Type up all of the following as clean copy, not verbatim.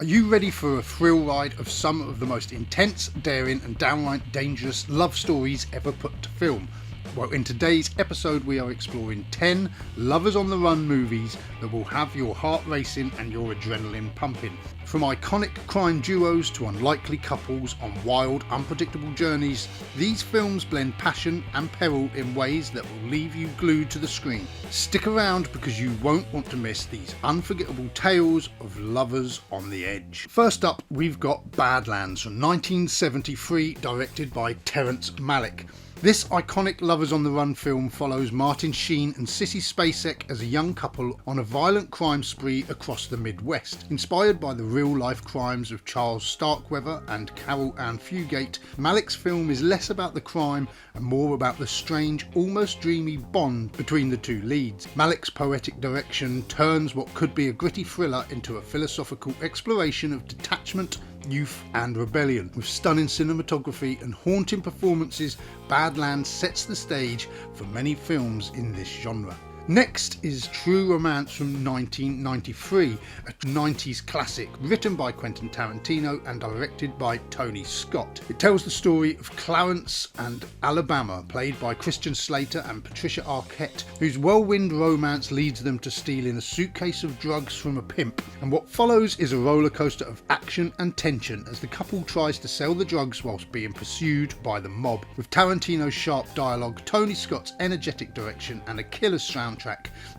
Are you ready for a thrill ride of some of the most intense, daring and downright dangerous love stories ever put to film? Well, in today's episode we are exploring 10 lovers on the run movies that will have your heart racing and your adrenaline pumping. From iconic crime duos to unlikely couples on wild, unpredictable journeys, these films blend passion and peril in ways that will leave you glued to the screen. Stick around because you won't want to miss these unforgettable tales of lovers on the edge. First up, we've got Badlands from 1973, directed by Terrence Malick. This iconic Lovers on the Run film follows Martin Sheen and Sissy Spacek as a young couple on a violent crime spree across the Midwest. Inspired by the real-life crimes of Charles Starkweather and Carol Ann Fugate, Malick's film is less about the crime and more about the strange, almost dreamy bond between the two leads. Malick's poetic direction turns what could be a gritty thriller into a philosophical exploration of detachment, youth and rebellion. With stunning cinematography and haunting performances, Badlands sets the stage for many films in this genre. Next is True Romance from 1993, a 90s classic written by Quentin Tarantino and directed by Tony Scott. It tells the story of Clarence and Alabama, played by Christian Slater and Patricia Arquette, whose whirlwind romance leads them to stealing a suitcase of drugs from a pimp. And what follows is a roller coaster of action and tension as the couple tries to sell the drugs whilst being pursued by the mob. With Tarantino's sharp dialogue, Tony Scott's energetic direction and a killer soundtrack,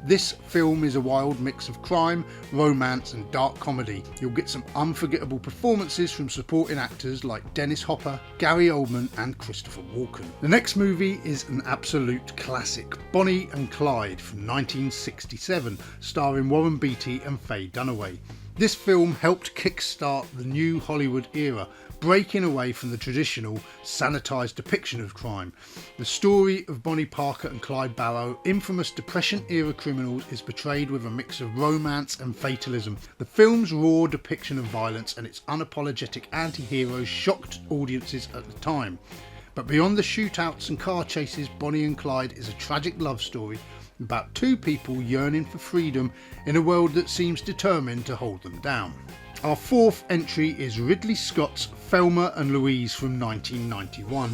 this film is a wild mix of crime, romance and dark comedy. You'll get some unforgettable performances from supporting actors like Dennis Hopper, Gary Oldman and Christopher Walken. The next movie is an absolute classic, Bonnie and Clyde from 1967, starring Warren Beatty and Faye Dunaway. This film helped kickstart the new Hollywood era, breaking away from the traditional, sanitised depiction of crime. The story of Bonnie Parker and Clyde Barrow, infamous Depression-era criminals, is portrayed with a mix of romance and fatalism. The film's raw depiction of violence and its unapologetic anti-heroes shocked audiences at the time. But beyond the shootouts and car chases, Bonnie and Clyde is a tragic love story about two people yearning for freedom in a world that seems determined to hold them down. Our fourth entry is Ridley Scott's Thelma and Louise from 1991,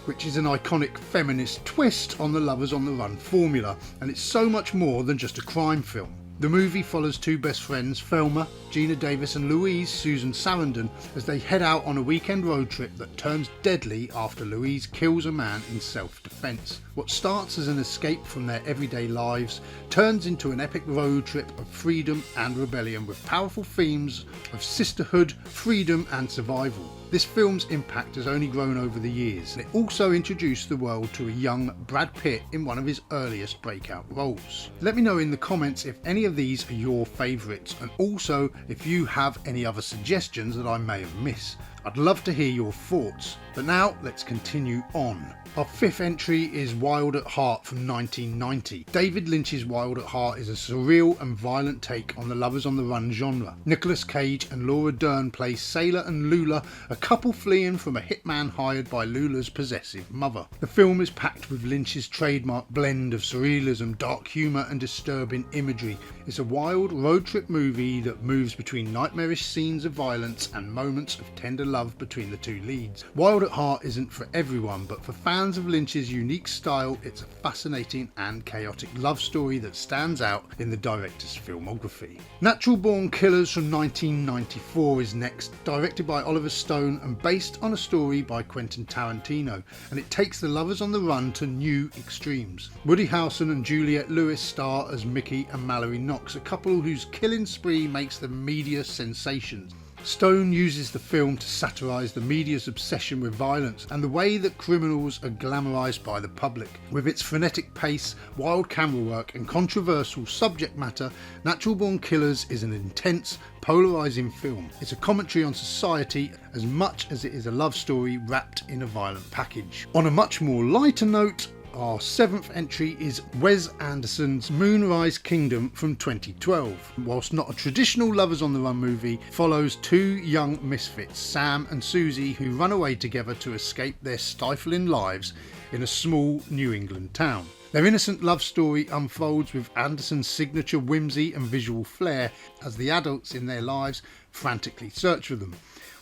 which is an iconic feminist twist on the Lovers on the Run formula, and it's so much more than just a crime film. The movie follows two best friends, Thelma, Gina Davis and Louise, Susan Sarandon, as they head out on a weekend road trip that turns deadly after Louise kills a man in self-defense. What starts as an escape from their everyday lives turns into an epic road trip of freedom and rebellion with powerful themes of sisterhood, freedom and survival. This film's impact has only grown over the years, and it also introduced the world to a young Brad Pitt in one of his earliest breakout roles. Let me know in the comments if any of these are your favourites, and also if you have any other suggestions that I may have missed. I'd love to hear your thoughts. But now let's continue on. Our fifth entry is Wild at Heart from 1990. David Lynch's Wild at Heart is a surreal and violent take on the Lovers on the Run genre. Nicolas Cage and Laura Dern play Sailor and Lula, a couple fleeing from a hitman hired by Lula's possessive mother. The film is packed with Lynch's trademark blend of surrealism, dark humour and disturbing imagery. It's a wild road trip movie that moves between nightmarish scenes of violence and moments of tender love between the two leads. Wild at Heart isn't for everyone, but for fans of Lynch's unique style, it's a fascinating and chaotic love story that stands out in the director's filmography. Natural Born Killers from 1994 is next, directed by Oliver Stone and based on a story by Quentin Tarantino, and it takes the Lovers on the Run to new extremes. Woody Harrelson and Juliette Lewis star as Mickey and Mallory Knox, a couple whose killing spree makes them media sensations. Stone uses the film to satirise the media's obsession with violence and the way that criminals are glamorised by the public. With its frenetic pace, wild camera work and controversial subject matter, Natural Born Killers is an intense, polarising film. It's a commentary on society as much as it is a love story wrapped in a violent package. On a much more lighter note, our seventh entry is Wes Anderson's Moonrise Kingdom from 2012. Whilst not a traditional Lovers on the Run movie, follows two young misfits, Sam and Susie, who run away together to escape their stifling lives in a small New England town. Their innocent love story unfolds with Anderson's signature whimsy and visual flair as the adults in their lives frantically search for them.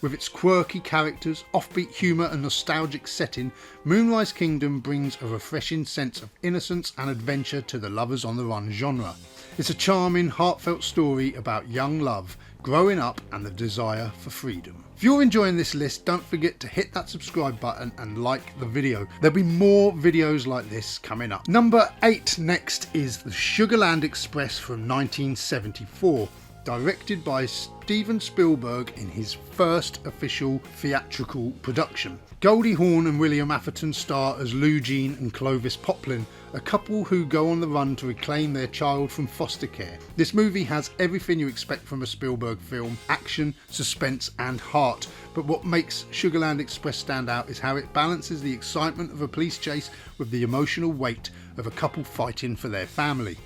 With its quirky characters, offbeat humour and nostalgic setting, Moonrise Kingdom brings a refreshing sense of innocence and adventure to the Lovers on the Run genre. It's a charming, heartfelt story about young love, growing up and the desire for freedom. If you're enjoying this list, don't forget to hit that subscribe button and like the video. There'll be more videos like this coming up. Number 8 next is The Sugarland Express from 1974. Directed by Steven Spielberg in his first official theatrical production. Goldie Hawn and William Atherton star as Lou Jean and Clovis Poplin, a couple who go on the run to reclaim their child from foster care. This movie has everything you expect from a Spielberg film: action, suspense and heart. But what makes Sugarland Express stand out is how it balances the excitement of a police chase with the emotional weight of a couple fighting for their family.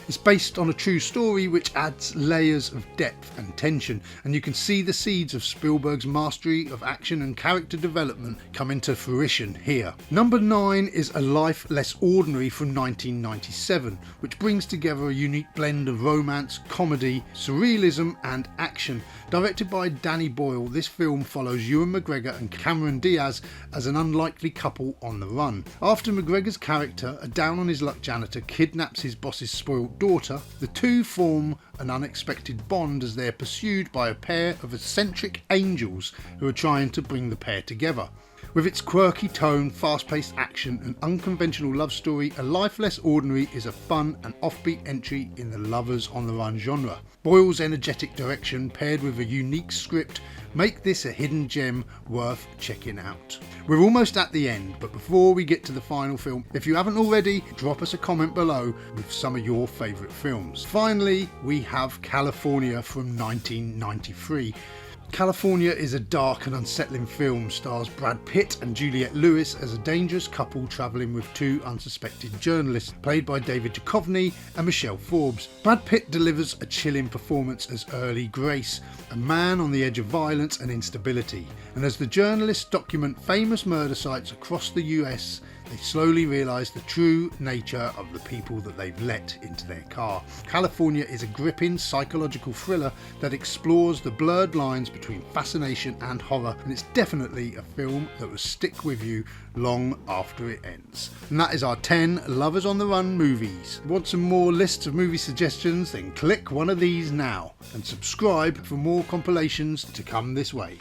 It's based on a true story which adds layers of depth and tension, and you can see the seeds of Spielberg's mastery of action and character development come into fruition here. Number 9 is A Life Less Ordinary from 1997, which brings together a unique blend of romance, comedy, surrealism and action. Directed by Danny Boyle, this film follows Ewan McGregor and Cameron Diaz as an unlikely couple on the run. After McGregor's character, a down-on-his-luck janitor, kidnaps his boss's spoiled daughter, the two form an unexpected bond as they're pursued by a pair of eccentric angels who are trying to bring the pair together. With its quirky tone, fast-paced action and unconventional love story, A Life Less Ordinary is a fun and offbeat entry in the Lovers on the Run genre. Boyle's energetic direction paired with a unique script make this a hidden gem worth checking out. We're almost at the end, but before we get to the final film, if you haven't already, drop us a comment below with some of your favourite films. Finally, we have California from 1993. California is a dark and unsettling film, stars Brad Pitt and Juliette Lewis as a dangerous couple travelling with two unsuspected journalists, played by David Duchovny and Michelle Forbes. Brad Pitt delivers a chilling performance as Early Grace, a man on the edge of violence and instability, and as the journalists document famous murder sites across the US, they slowly realise the true nature of the people that they've let into their car. California is a gripping psychological thriller that explores the blurred lines between fascination and horror, and it's definitely a film that will stick with you long after it ends. And that is our 10 Lovers on the Run movies. Want some more lists of movie suggestions? Then click one of these now and subscribe for more compilations to come this way.